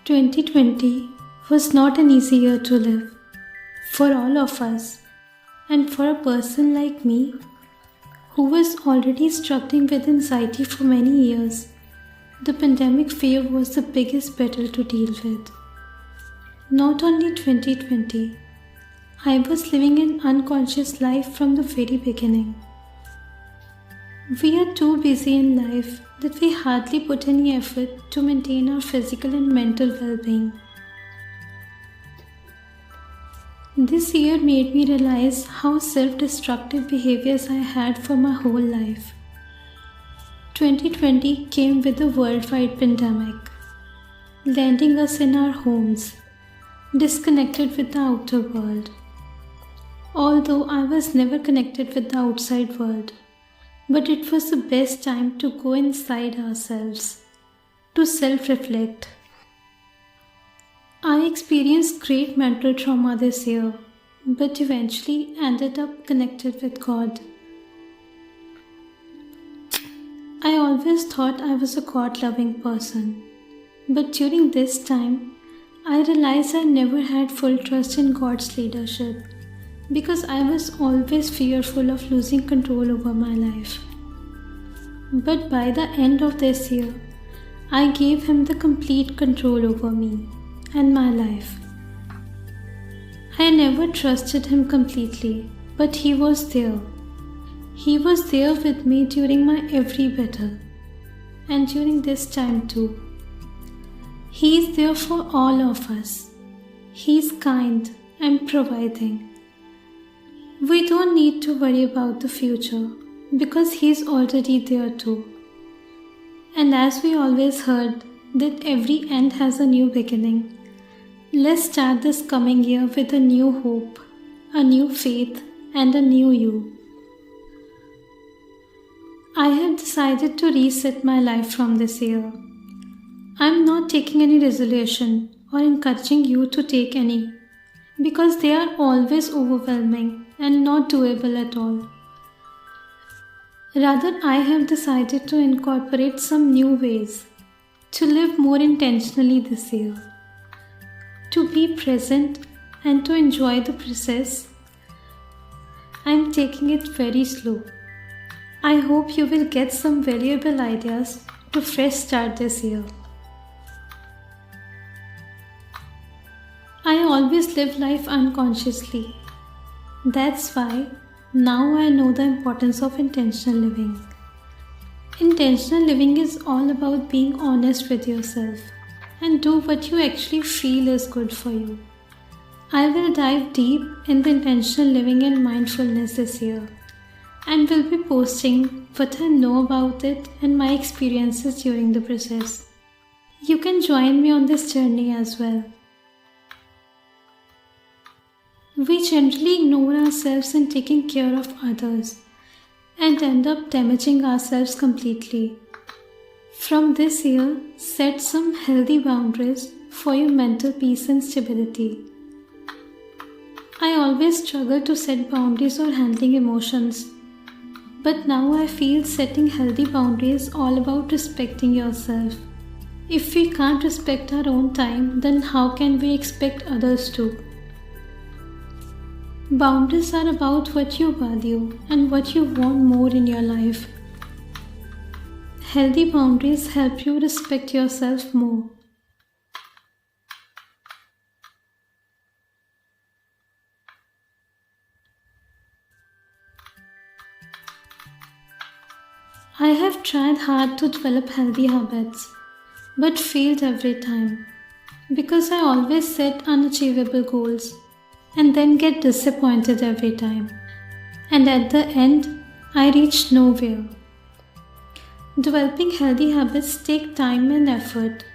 2020 was not an easy year to live for all of us, and for a person like me who was already struggling with anxiety for many years. The pandemic fear was the biggest battle to deal with. Not only 2020, I was living an unconscious life from the very beginning. We are too busy in life that we hardly put any effort to maintain our physical and mental well-being. This year made me realize how self-destructive behaviors I had for my whole life. 2020 came with a worldwide pandemic, landing us in our homes, disconnected with the outer world. Although I was never connected with the outside world, but it was the best time to go inside ourselves, to self-reflect. I experienced great mental trauma this year, but eventually ended up connected with God. I always thought I was a God-loving person, but during this time, I realized I never had full trust in God's leadership because I was always fearful of losing control over my life. But by the end of this year, I gave Him the complete control over me and my life. I never trusted Him completely, but He was there. He was there with me during my every battle, and during this time too. He is there for all of us. He is kind and providing. We don't need to worry about the future because He is already there too. And as we always heard that every end has a new beginning, let's start this coming year with a new hope, a new faith, and a new you. I have decided to reset my life from this year. I'm not taking any resolution or encouraging you to take any because they are always overwhelming and not doable at all. Rather, I have decided to incorporate some new ways to live more intentionally this year, to be present and to enjoy the process. I'm taking it very slow. I hope you will get some valuable ideas to fresh start this year. I always live life unconsciously. That's why now I know the importance of intentional living. Intentional living is all about being honest with yourself and do what you actually feel is good for you. I will dive deep in the intentional living and mindfulness this year and will be posting what I know about it and my experiences during the process. You can join me on this journey as well. We generally ignore ourselves in taking care of others and end up damaging ourselves completely. From this year, set some healthy boundaries for your mental peace and stability. I always struggle to set boundaries or handling emotions, but now I feel setting healthy boundaries is all about respecting yourself. If we can't respect our own time, then how can we expect others to? Boundaries are about what you value and what you want more in your life. Healthy boundaries help you respect yourself more. I have tried hard to develop healthy habits, but failed every time because I always set unachievable goals and then get disappointed every time. And at the end, I reach nowhere. Developing healthy habits take time and effort,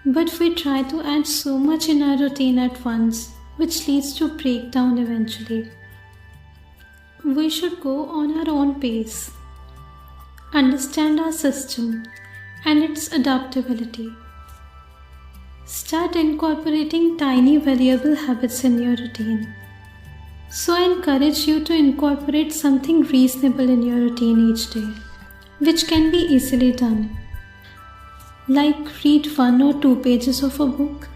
but we try to add so much in our routine at once, which leads to breakdown eventually. We should go on our own pace, understand our system and its adaptability. Start incorporating tiny valuable habits in your routine. So I encourage you to incorporate something reasonable in your routine each day, which can be easily done. like read 1 or 2 pages of a book,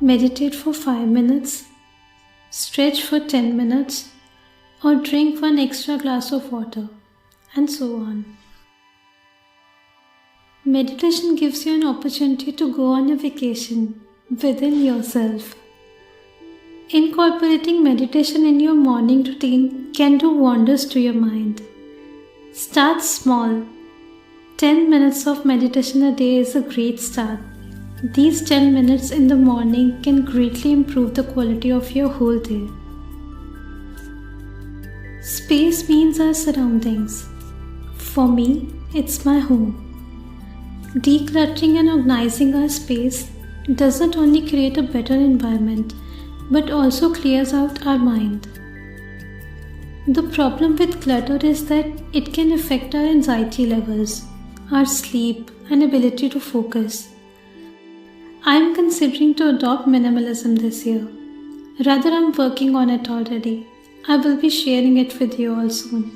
meditate for 5 minutes, stretch for 10 minutes, or drink 1 extra glass of water, and so on. Meditation gives you an opportunity to go on a vacation within yourself. Incorporating meditation in your morning routine can do wonders to your mind. Start small. 10 minutes of meditation a day is a great start. These 10 minutes in the morning can greatly improve the quality of your whole day. Space means our surroundings. For me, it's my home. Decluttering and organizing our space doesn't only create a better environment, but also clears out our mind. The problem with clutter is that it can affect our anxiety levels, our sleep, and ability to focus. I am considering to adopt minimalism this year. Rather, I'm working on it already. I will be sharing it with you all soon.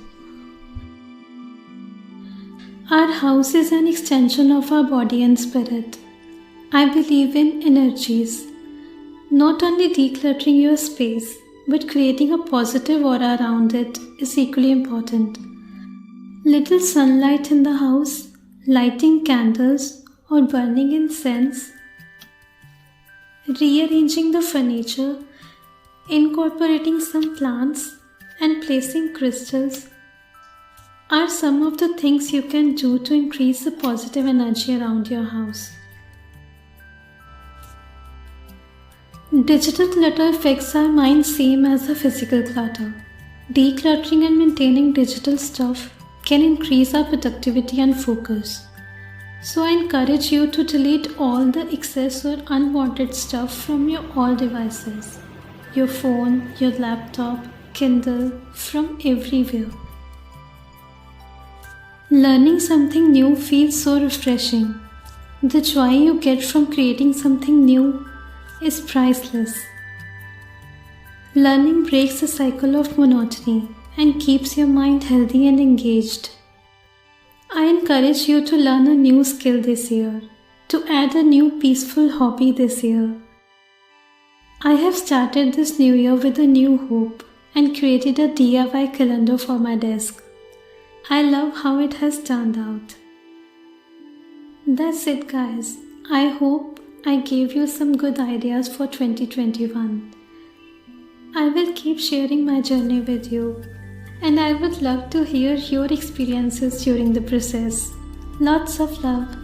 Our house is an extension of our body and spirit. I believe in energies. Not only decluttering your space, but creating a positive aura around it is equally important. Little sunlight in the house, lighting candles, or burning incense, rearranging the furniture, incorporating some plants, and placing crystals are some of the things you can do to increase the positive energy around your house. Digital clutter affects our mind same as the physical clutter. Decluttering and maintaining digital stuff can increase our productivity and focus. So I encourage you to delete all the excess or unwanted stuff from your all devices. Your phone, your laptop, Kindle, from everywhere. Learning something new feels so refreshing. The joy you get from creating something new is priceless. Learning breaks the cycle of monotony and keeps your mind healthy and engaged. I encourage you to learn a new skill this year, to add a new peaceful hobby this year. I have started this new year with a new hope and created a DIY calendar for my desk. I love how it has turned out. That's it, guys. I hope I gave you some good ideas for 2021. I will keep sharing my journey with you, and I would love to hear your experiences during the process. Lots of love.